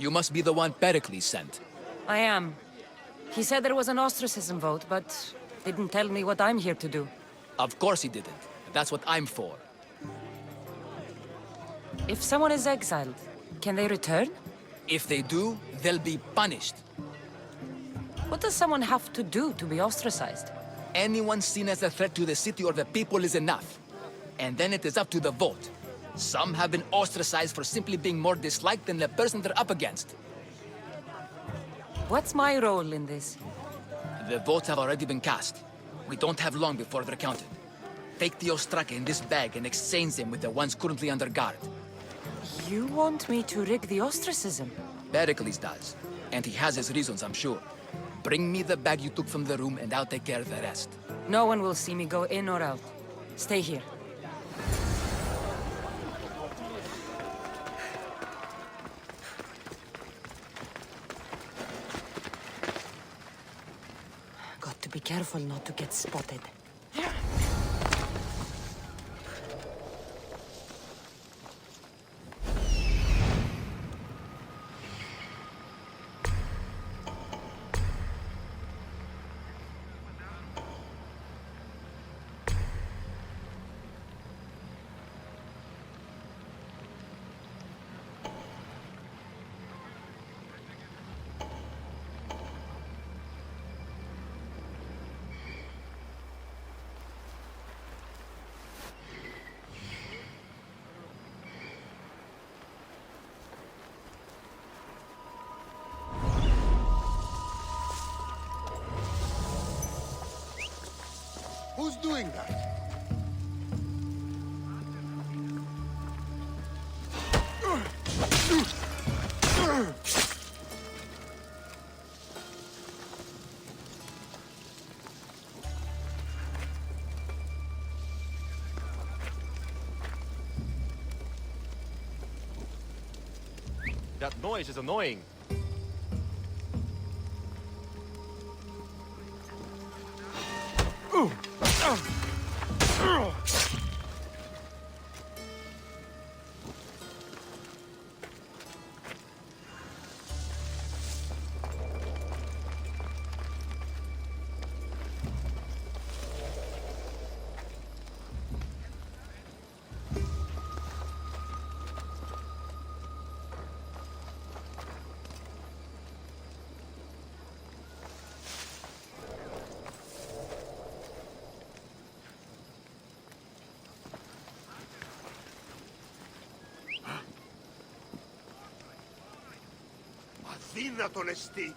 You must be the one Pericles sent. I am. He said there was an ostracism vote, but didn't tell me what I'm here to do. Of course he didn't. That's what I'm for. If someone is exiled, can they return? If they do, they'll be punished. What does someone have to do to be ostracized? Anyone seen as a threat to the city or the people is enough. And then it is up to the vote. Some have been ostracized for simply being more disliked than the person they're up against. What's my role in this? The votes have already been cast. We don't have long before they're counted. Take the Ostraka in this bag and exchange them with the ones currently under guard. You want me to rig the ostracism? Pericles does. And he has his reasons, I'm sure. Bring me the bag you took from the room and I'll take care of the rest. No one will see me go in or out. Stay here. Got to be careful not to get spotted. Who's doing that? That noise is annoying. Αδύνατον εστί.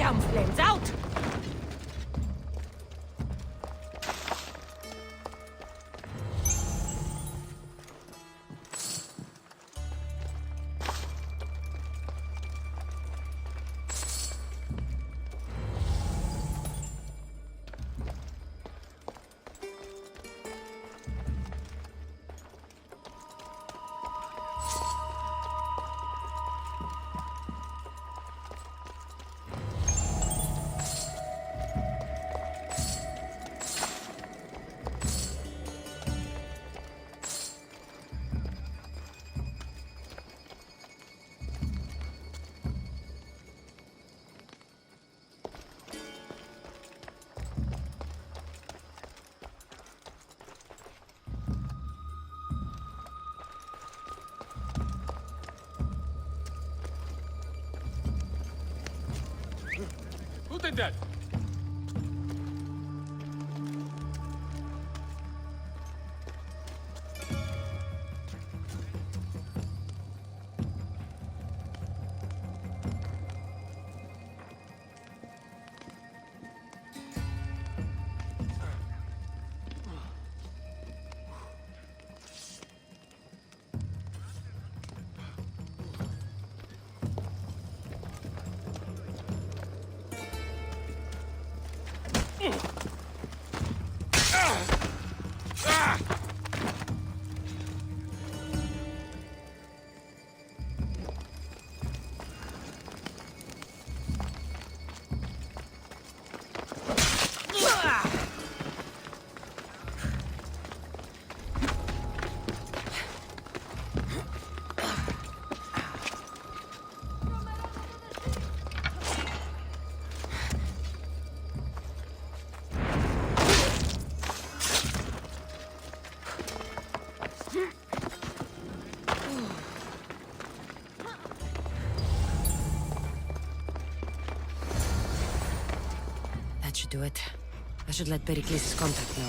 Damn flames out! Who did that? That should do it. I should let Pericles' contact know.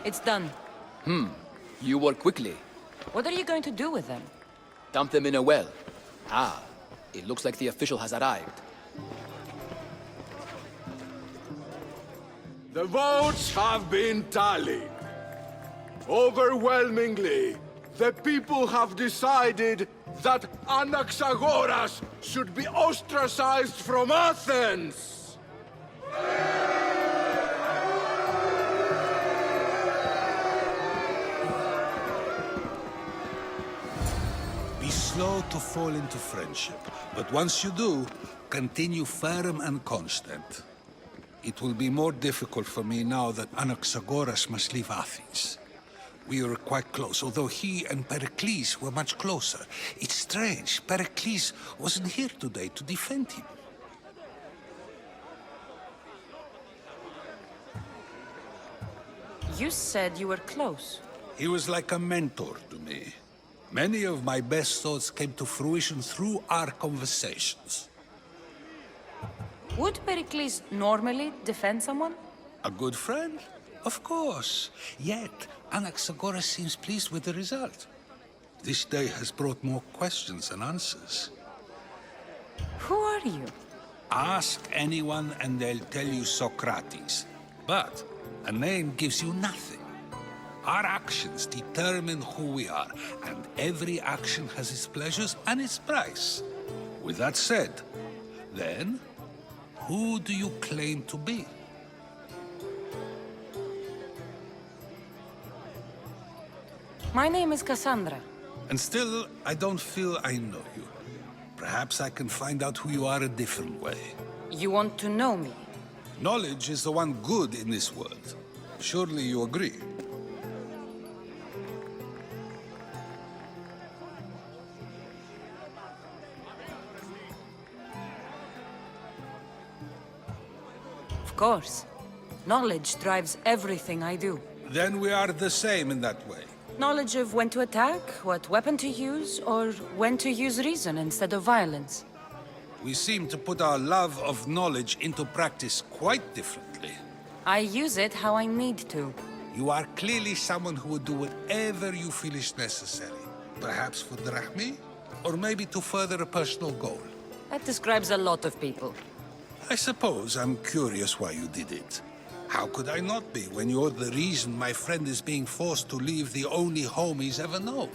It's done. You work quickly. What are you going to do with them? Dump them in a well. Ah, it looks like the official has arrived. The votes have been tallied. Overwhelmingly, the people have decided that Anaxagoras should be ostracized from Athens! Be slow to fall into friendship, but once you do, continue firm and constant. It will be more difficult for me now that Anaxagoras must leave Athens. We were quite close, although he and Pericles were much closer. It's strange, Pericles wasn't here today to defend him. You said you were close. He was like a mentor to me. Many of my best thoughts came to fruition through our conversations. Would Pericles normally defend someone? A good friend? Of course. Yet, Anaxagoras seems pleased with the result. This day has brought more questions than answers. Who are you? Ask anyone and they'll tell you Socrates. But a name gives you nothing. Our actions determine who we are, and every action has its pleasures and its price. With that said, then, who do you claim to be? My name is Kassandra. And still, I don't feel I know you. Perhaps I can find out who you are a different way. You want to know me? Knowledge is the one good in this world. Surely you agree? Of course. Knowledge drives everything I do. Then we are the same in that way. Knowledge of when to attack, what weapon to use, or when to use reason instead of violence. We seem to put our love of knowledge into practice quite differently. I use it how I need to. You are clearly someone who would do whatever you feel is necessary. Perhaps for drachmi, or maybe to further a personal goal. That describes a lot of people. I suppose I'm curious why you did it. How could I not be when you're the reason my friend is being forced to leave the only home he's ever known?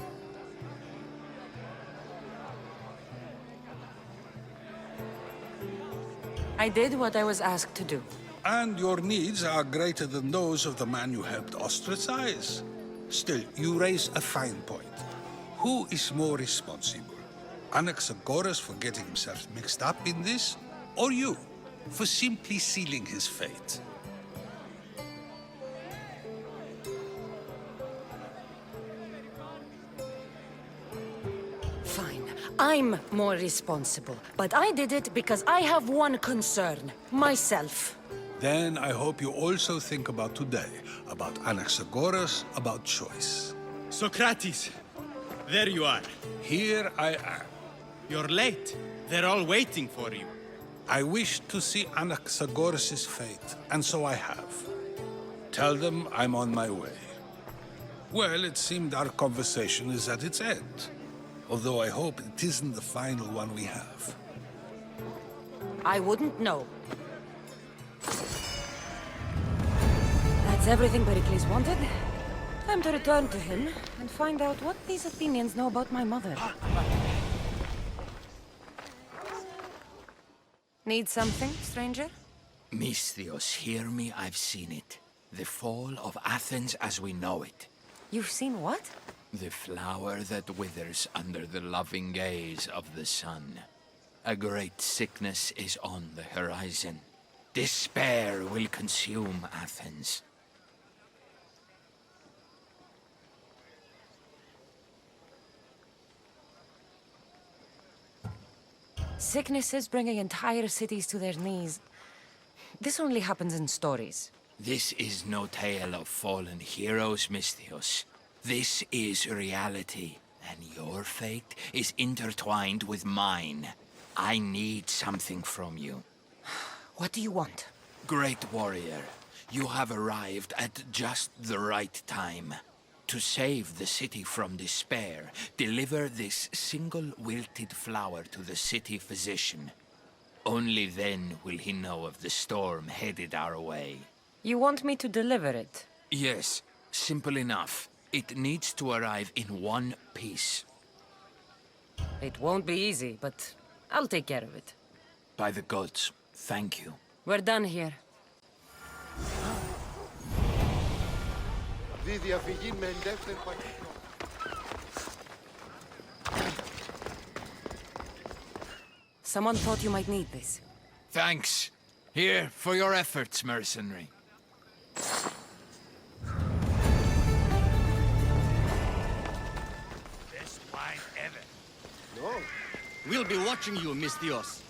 I did what I was asked to do. And your needs are greater than those of the man you helped ostracize. Still, you raise a fine point. Who is more responsible? Anaxagoras for getting himself mixed up in this? Or you, for simply sealing his fate? Fine. I'm more responsible. But I did it because I have one concern. Myself. Then I hope you also think about today, about Anaxagoras, about choice. Socrates! There you are. Here I am. You're late. They're all waiting for you. I wish to see Anaxagoras' fate, and so I have. Tell them I'm on my way. Well, it seemed our conversation is at its end. Although I hope it isn't the final one we have. I wouldn't know. That's everything Pericles wanted. Time to return to him and find out what these Athenians know about my mother. Need something, stranger? Misthios, hear me, I've seen it. The fall of Athens as we know it. You've seen what? The flower that withers under the loving gaze of the sun. A great sickness is on the horizon. Despair will consume Athens. Sickness is bringing entire cities to their knees. This only happens in stories. This is no tale of fallen heroes, Misthios. This is reality, and your fate is intertwined with mine. I need something from you. What do you want? Great warrior, you have arrived at just the right time. To save the city from despair, deliver this single wilted flower to the city physician. Only then will he know of the storm headed our way. You want me to deliver it? Yes, simple enough. It needs to arrive in one piece. It won't be easy, but I'll take care of it. By the gods, thank you. We're done here. Someone thought you might need this. Thanks. Here, for your efforts, mercenary. Best wine ever. No. We'll be watching you, Misthios.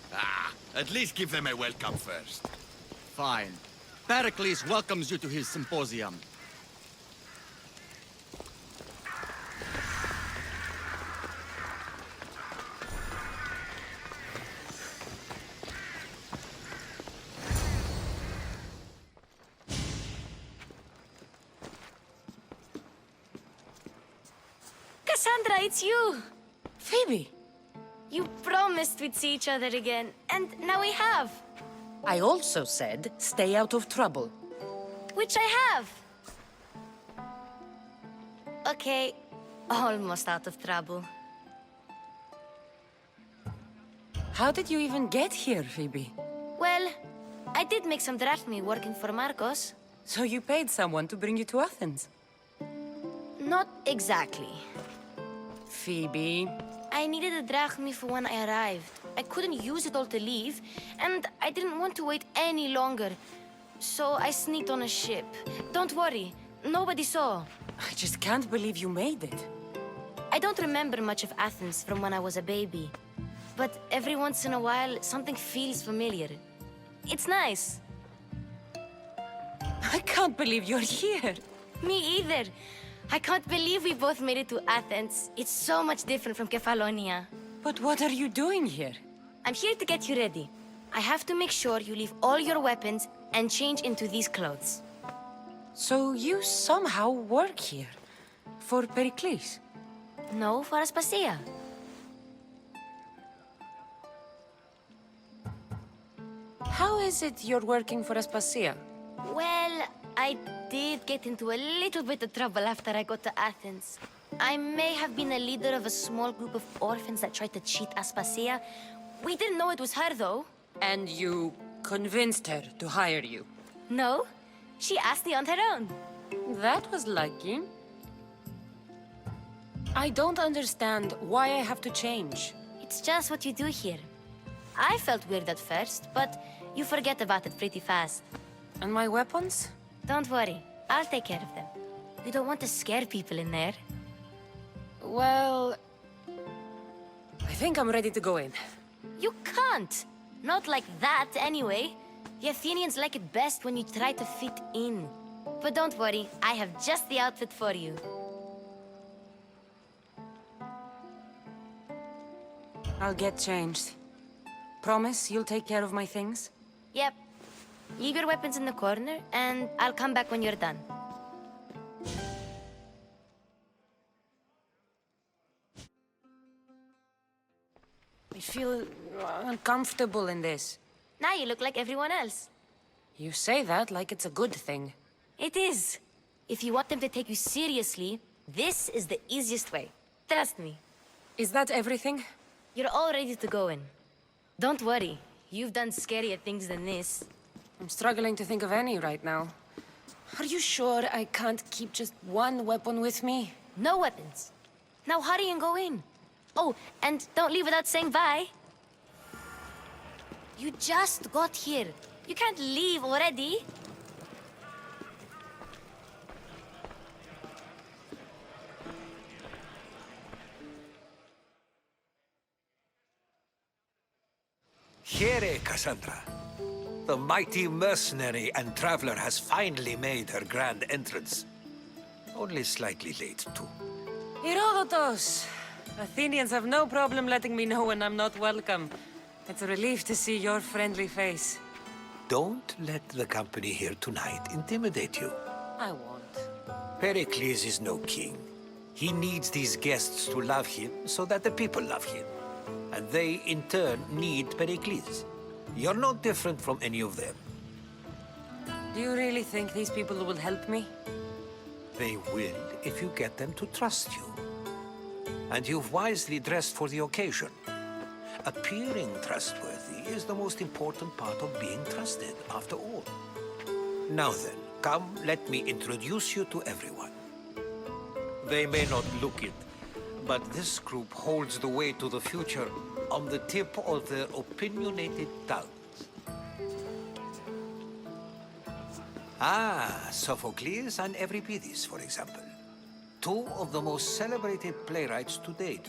At least give them a welcome first. Fine. Pericles welcomes you to his symposium. Kassandra, it's you! Phoebe! You promised we'd see each other again, and now we have. I also said, stay out of trouble. Which I have. Okay, almost out of trouble. How did you even get here, Phoebe? Well, I did make some drachmi working for Marcos. So you paid someone to bring you to Athens? Not exactly. Phoebe... I needed a drachmi for when I arrived. I couldn't use it all to leave, and I didn't want to wait any longer. so I sneaked on a ship. Don't worry, nobody saw. I just can't believe you made it. I don't remember much of Athens from when I was a baby. But every once in a while, something feels familiar. It's nice. I can't believe you're here. Me either. I can't believe we both made it to Athens. It's so much different from Kefalonia. But what are you doing here? I'm here to get you ready. I have to make sure you leave all your weapons and change into these clothes. So you somehow work here? For Pericles? No, for Aspasia. How is it you're working for Aspasia? Well, I did get into a little bit of trouble after I got to Athens. I may have been a leader of a small group of orphans that tried to cheat Aspasia. We didn't know it was her, though. And you convinced her to hire you? No, she asked me on her own. That was lucky. I don't understand why I have to change. It's just what you do here. I felt weird at first, but you forget about it pretty fast. And my weapons? Don't worry, I'll take care of them. We don't want to scare people in there. Well, I think I'm ready to go in. You can't! Not like that, anyway. The Athenians like it best when you try to fit in. But don't worry, I have just the outfit for you. I'll get changed. Promise you'll take care of my things? Yep. Leave your weapons in the corner, and I'll come back when you're done. I feel uncomfortable in this. Now you look like everyone else. You say that like it's a good thing. It is. If you want them to take you seriously, this is the easiest way. Trust me. Is that everything? You're all ready to go in. Don't worry. You've done scarier things than this. I'm struggling to think of any right now. Are you sure I can't keep just one weapon with me? No weapons. Now hurry and go in. Oh, and don't leave without saying bye. You just got here. You can't leave already. Here, Kassandra. The mighty mercenary and traveler has finally made her grand entrance. Only slightly late, too. Herodotos! Athenians have no problem letting me know when I'm not welcome. It's a relief to see your friendly face. Don't let the company here tonight intimidate you. I won't. Pericles is no king. He needs these guests to love him so that the people love him. And they, in turn, need Pericles. You're no different from any of them. Do you really think these people will help me? They will if you get them to trust you. And you've wisely dressed for the occasion. Appearing trustworthy is the most important part of being trusted, after all. Now then, come, let me introduce you to everyone. They may not look it, but this group holds the way to the future on the tip of their opinionated tongues. Ah, Sophocles and Euripides, for example. Two of the most celebrated playwrights to date.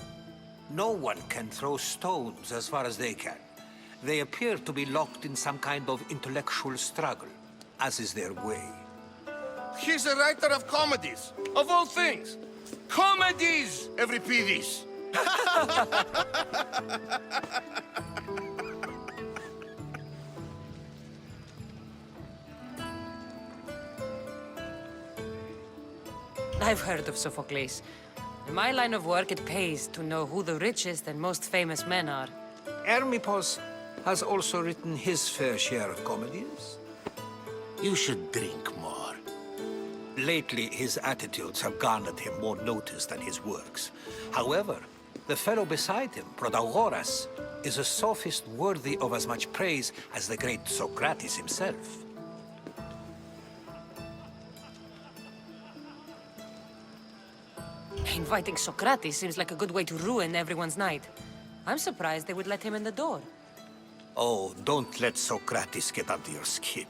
No one can throw stones as far as they can. They appear to be locked in some kind of intellectual struggle, as is their way. He's a writer of comedies, of all things. Comedies, Euripides. I've heard of Sophocles. In my line of work, it pays to know who the richest and most famous men are. Hermippos has also written his fair share of comedies. You should drink more. Lately, his attitudes have garnered him more notice than his works. However, the fellow beside him, Protagoras, is a sophist worthy of as much praise as the great Socrates himself. Inviting Socrates seems like a good way to ruin everyone's night. I'm surprised they would let him in the door. Oh, don't let Socrates get under your skin.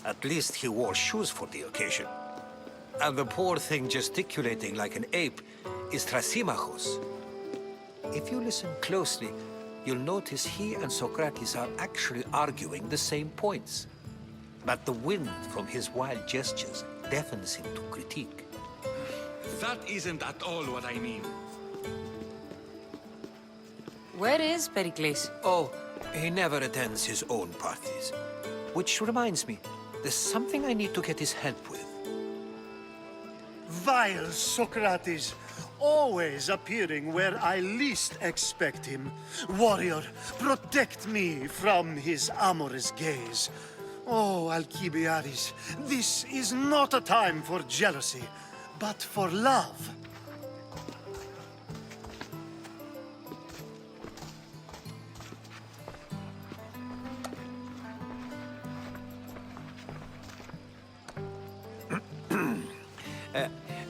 At least he wore shoes for the occasion. And the poor thing gesticulating like an ape is Thrasymachos. If you listen closely, you'll notice he and Socrates are actually arguing the same points. But the wind from his wild gestures deafens him to critique. That isn't at all what I mean. Where is Pericles? Oh, he never attends his own parties. Which reminds me, there's something I need to get his help with. Vile Socrates, always appearing where I least expect him. Warrior, protect me from his amorous gaze. Oh, Alcibiades, this is not a time for jealousy, but for love.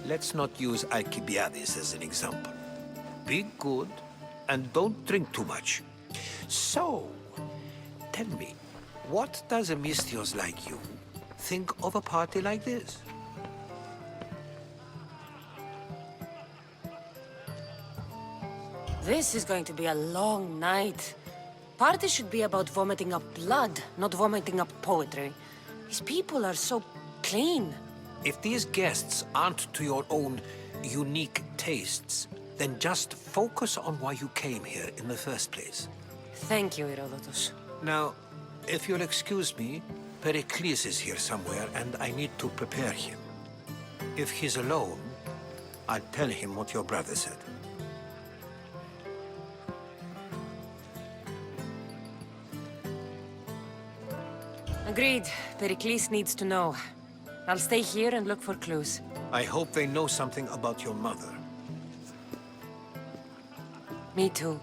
Let's not use Alcibiades as an example. Be good and don't drink too much. So, tell me, what does a Mystios like you think of a party like this? This is going to be a long night. Party should be about vomiting up blood, not vomiting up poetry. These people are so clean. If these guests aren't to your own unique tastes, then just focus on why you came here in the first place. Thank you, Herodotus. Now, if you'll excuse me, Pericles is here somewhere and I need to prepare him. If he's alone, I'll tell him what your brother said. Agreed. Pericles needs to know. I'll stay here and look for clues. I hope they know something about your mother. Me too.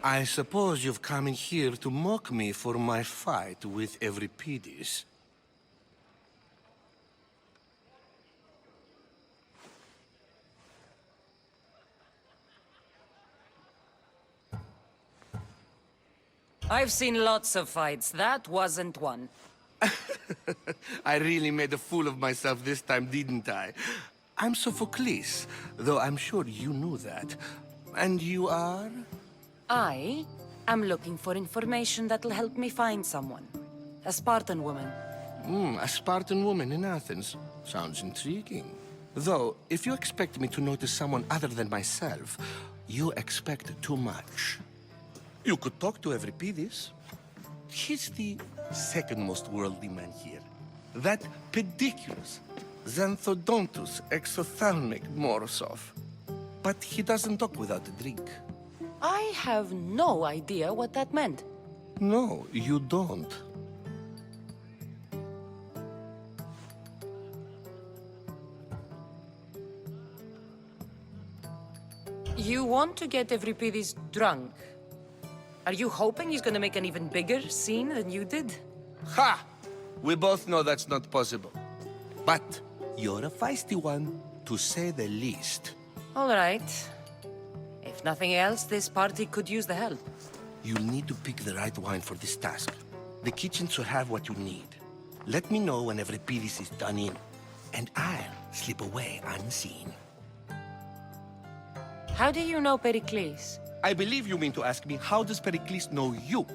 I suppose you've come in here to mock me for my fight with Euripides. I've seen lots of fights. That wasn't one. I really made a fool of myself this time, didn't I? I'm Sophocles, though I'm sure you knew that. And you are? I am looking for information that'll help me find someone. A Spartan woman. A Spartan woman in Athens. Sounds intriguing. Though, if you expect me to notice someone other than myself, you expect too much. You could talk to Euripides. He's the second most worldly man here. That pediculous, xanthodontus exophthalmic Morosov. But he doesn't talk without a drink. I have no idea what that meant. No, you don't. You want to get Euripides drunk? Are you hoping he's gonna make an even bigger scene than you did? Ha! We both know that's not possible. But you're a feisty one, to say the least. All right. If nothing else, this party could use the help. You'll need to pick the right wine for this task. The kitchen should have what you need. Let me know when Euripides is done in, and I'll slip away unseen. How do you know Pericles? I believe you mean to ask me, how does Pericles know you?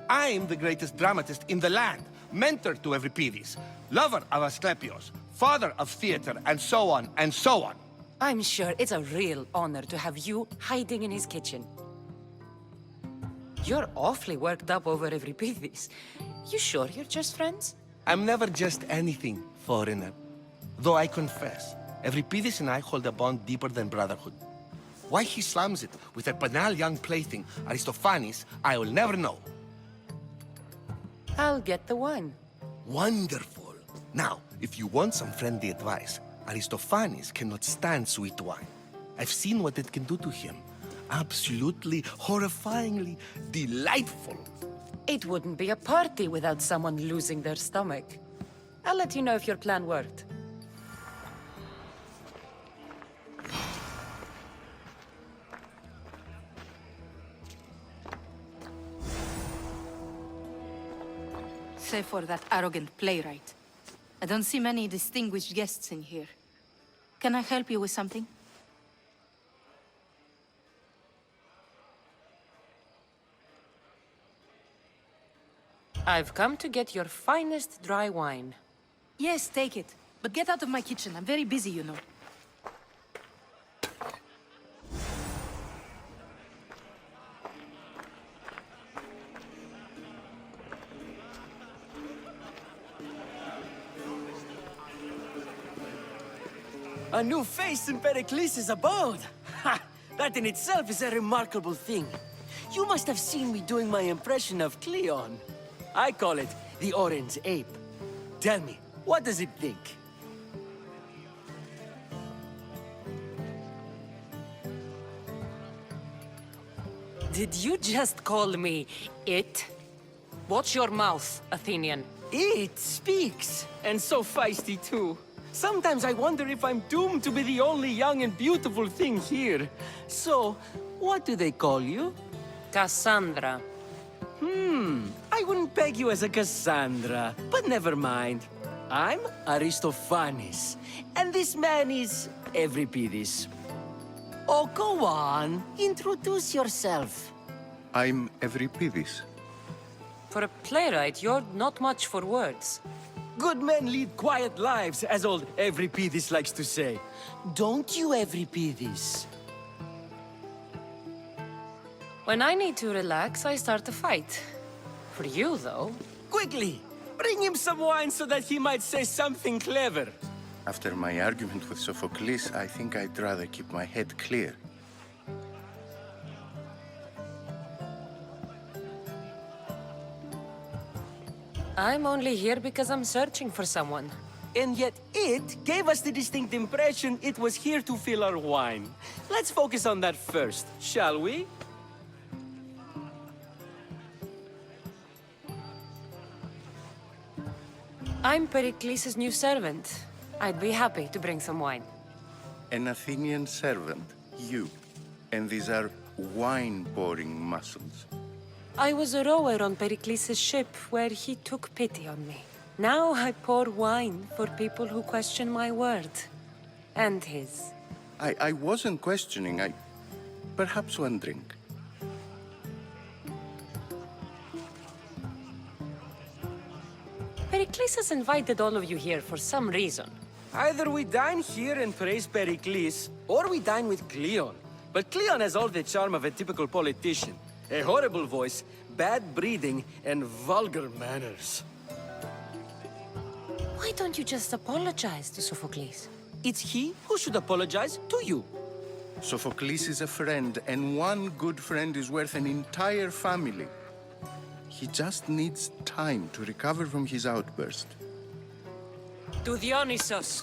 I'm the greatest dramatist in the land, mentor to Euripides, lover of Asclepios, father of theater, and so on, and so on. I'm sure it's a real honor to have you hiding in his kitchen. You're awfully worked up over Evripidis. You sure you're just friends? I'm never just anything, foreigner. Though I confess, Evripidis and I hold a bond deeper than brotherhood. Why he slams it with a banal young plaything, Aristophanes, I will never know. I'll get the wine. Wonderful. Now, if you want some friendly advice, Aristophanes cannot stand sweet wine. I've seen what it can do to him. Absolutely, horrifyingly delightful. It wouldn't be a party without someone losing their stomach. I'll let you know if your plan worked. Save for that arrogant playwright. I don't see many distinguished guests in here. Can I help you with something? I've come to get your finest dry wine. Yes, take it. But get out of my kitchen. I'm very busy, you know. A new face in Pericles' abode! Ha! That in itself is a remarkable thing. You must have seen me doing my impression of Cleon. I call it the Orange Ape. Tell me, what does it think? Did you just call me it? Watch your mouth, Athenian. It speaks, and so feisty too. Sometimes I wonder if I'm doomed to be the only young and beautiful thing here. So, what do they call you? Kassandra. I wouldn't peg you as a Kassandra, but never mind. I'm Aristophanes, and this man is Evripidis. Oh, go on. Introduce yourself. I'm Evripidis. For a playwright, you're not much for words. Good men lead quiet lives, as old Evripidis likes to say. Don't you, Evripidis? When I need to relax, I start a fight. For you, though... Quickly! Bring him some wine so that he might say something clever. After my argument with Sophocles, I think I'd rather keep my head clear. I'm only here because I'm searching for someone. And yet it gave us the distinct impression it was here to fill our wine. Let's focus on that first, shall we? I'm Pericles' new servant. I'd be happy to bring some wine. An Athenian servant, you. And these are wine-pouring muscles. I was a rower on Pericles' ship where he took pity on me. Now I pour wine for people who question my word. And his. I wasn't questioning, perhaps one drink. Pericles has invited all of you here for some reason. Either we dine here and praise Pericles, or we dine with Cleon. But Cleon has all the charm of a typical politician. A horrible voice, bad breeding, and vulgar manners. Why don't you just apologize to Sophocles? It's he who should apologize to you. Sophocles is a friend, and one good friend is worth an entire family. He just needs time to recover from his outburst. To Dionysos.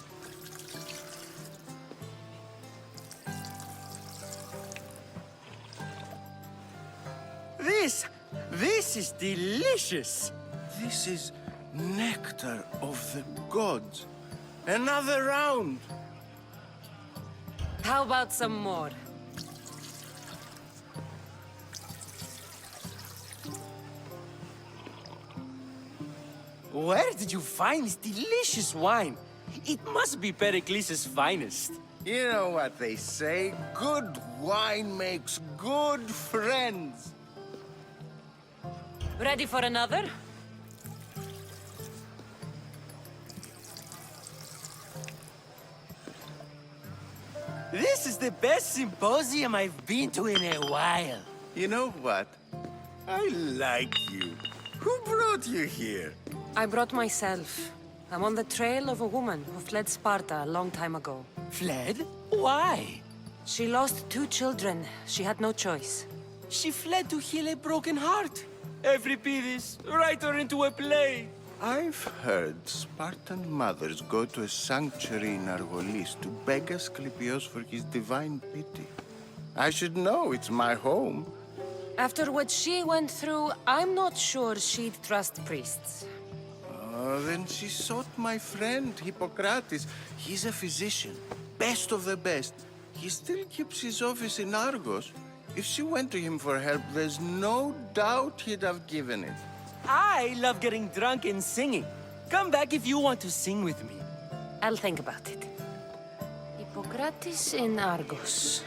This is delicious! This is nectar of the gods. Another round! How about some more? Where did you find this delicious wine? It must be Pericles' finest. You know what they say, good wine makes good friends. Ready for another? This is the best symposium I've been to in a while. You know what? I like you. Who brought you here? I brought myself. I'm on the trail of a woman who fled Sparta a long time ago. Fled? Why? She lost 2 children. She had no choice. She fled to heal a broken heart. Euripides, write her into a play. I've heard Spartan mothers go to a sanctuary in Argolis to beg Asclepios for his divine pity. I should know, it's my home. After what she went through, I'm not sure she'd trust priests. Then she sought my friend, Hippocrates. He's a physician, best of the best. He still keeps his office in Argos. If she went to him for help, there's no doubt he'd have given it. I love getting drunk and singing. Come back if you want to sing with me. I'll think about it. Hippocrates in Argos.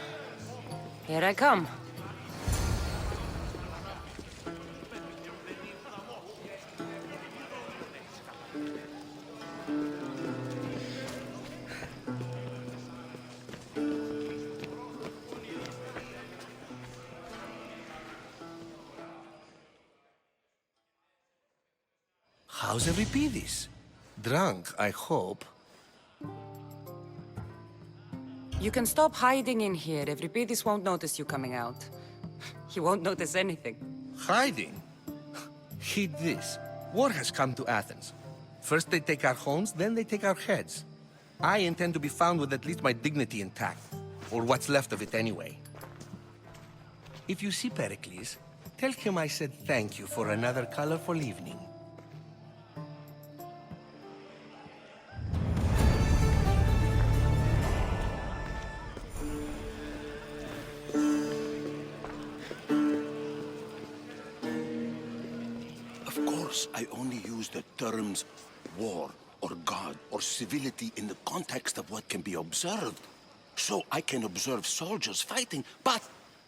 Here I come. How's Euripides? Drunk, I hope. You can stop hiding in here. Euripides won't notice you coming out. He won't notice anything. Hiding? Heed this. War has come to Athens. First they take our homes, then they take our heads. I intend to be found with at least my dignity intact. Or what's left of it anyway. If you see Pericles, tell him I said thank you for another colorful evening. Of course, I only use the terms war or God or civility in the context of what can be observed. So I can observe soldiers fighting, but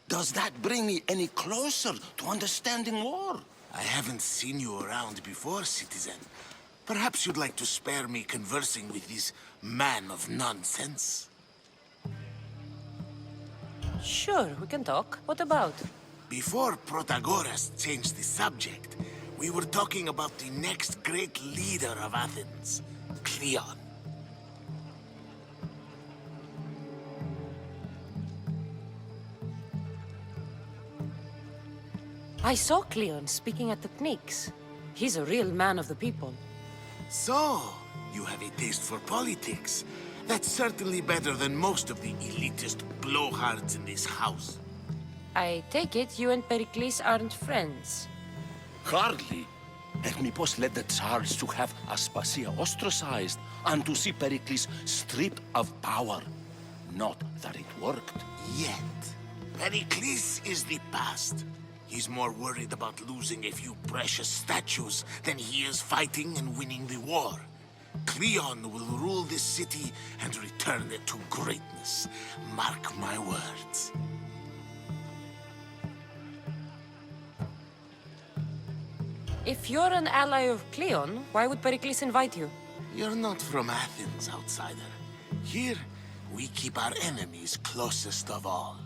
does that bring me any closer to understanding war? I haven't seen you around before, citizen. Perhaps you'd like to spare me conversing with this man of nonsense? Sure, we can talk. What about? Before Protagoras changed the subject, we were talking about the next great leader of Athens, Cleon. I saw Cleon speaking at the Pnyx. He's a real man of the people. So, you have a taste for politics. That's certainly better than most of the elitist blowhards in this house. I take it you and Pericles aren't friends. Hardly. Hermippos led the Tsars to have Aspasia ostracized and to see Pericles stripped of power. Not that it worked yet. Pericles is the past. He's more worried about losing a few precious statues than he is fighting and winning the war. Cleon will rule this city and return it to greatness. Mark my words. If you're an ally of Cleon, why would Pericles invite you? You're not from Athens, outsider. Here, we keep our enemies closest of all.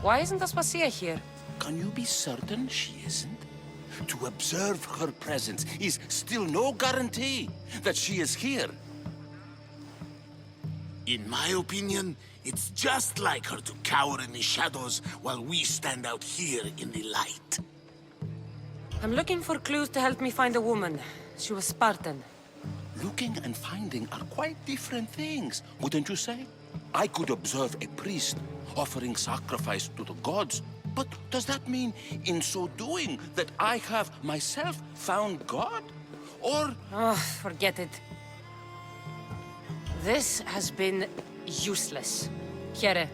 Why isn't Aspasia here? Can you be certain she isn't? To observe her presence is still no guarantee that she is here. In my opinion, it's just like her to cower in the shadows while we stand out here in the light. I'm looking for clues to help me find a woman. She was Spartan. Looking and finding are quite different things, wouldn't you say? I could observe a priest offering sacrifice to the gods, but does that mean, in so doing, that I have myself found God? Or... Oh, forget it. This has been useless. Here.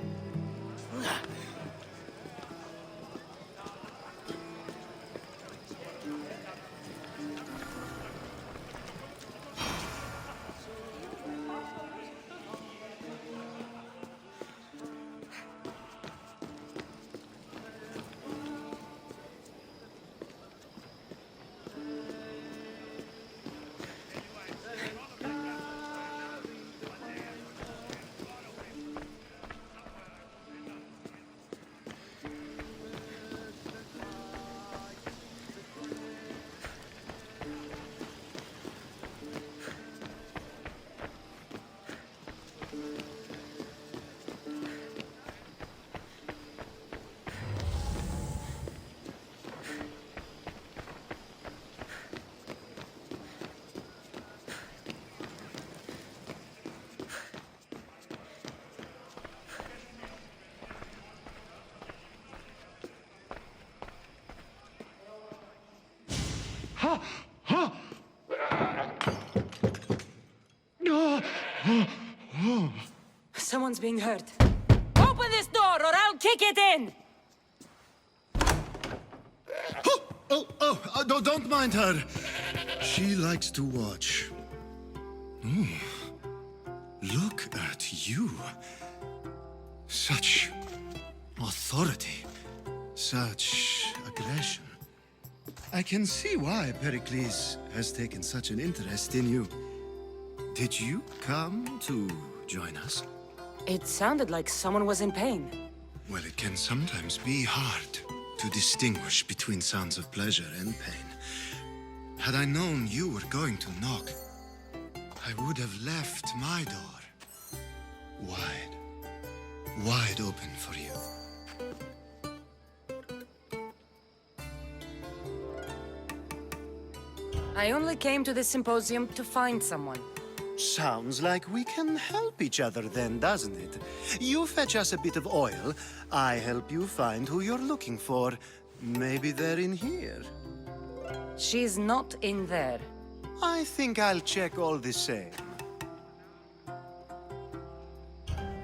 Someone's being hurt. Open this door or I'll kick it in! No, don't mind her. She likes to watch. Look at you. Such authority. Such aggression. I can see why Pericles has taken such an interest in you. Did you come to join us? It sounded like someone was in pain. Well, it can sometimes be hard to distinguish between sounds of pleasure and pain. Had I known you were going to knock, I would have left my door wide open for you. I only came to the symposium to find someone. Sounds like we can help each other then, doesn't it? You fetch us a bit of oil, I help you find who you're looking for. Maybe they're in here. She's not in there. I think I'll check all the same.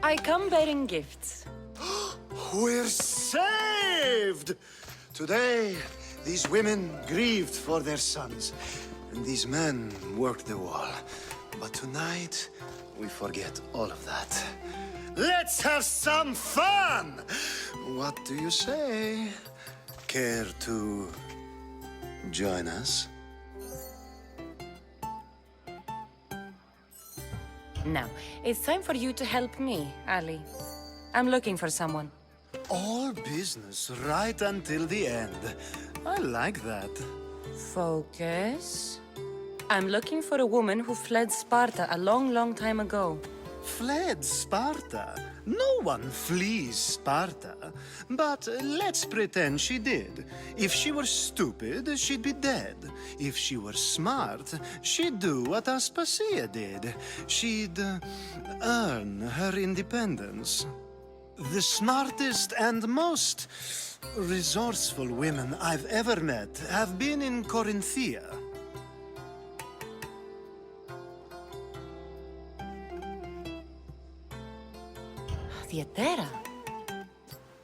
I come bearing gifts. We're saved! Today, these women grieved for their sons, and these men worked the wall. But tonight, we forget all of that. Let's have some fun! What do you say? Care to join us? Now, it's time for you to help me, Ali. I'm looking for someone. All business right until the end. I like that. Focus. I'm looking for a woman who fled Sparta a long, long time ago. Fled Sparta? No one flees Sparta. But let's pretend she did. If she were stupid, she'd be dead. If she were smart, she'd do what Aspasia did. She'd earn her independence. The smartest and most resourceful women I've ever met have been in Corinthia. Theatera?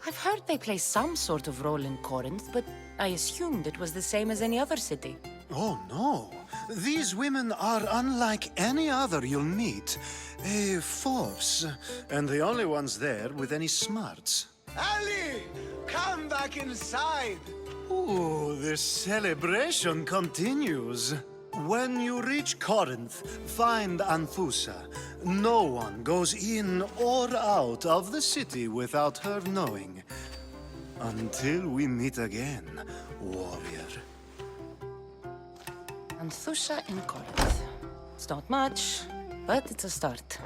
I've heard they play some sort of role in Corinth, but I assumed it was the same as any other city. Oh, no. These women are unlike any other you'll meet. A force, and the only ones there with any smarts. Ali! Come back inside! Ooh, the celebration continues. When you reach Corinth, find Anthusa. No one goes in or out of the city without her knowing. Until we meet again, warrior. Anthusa in Corinth. It's not much, but it's a start.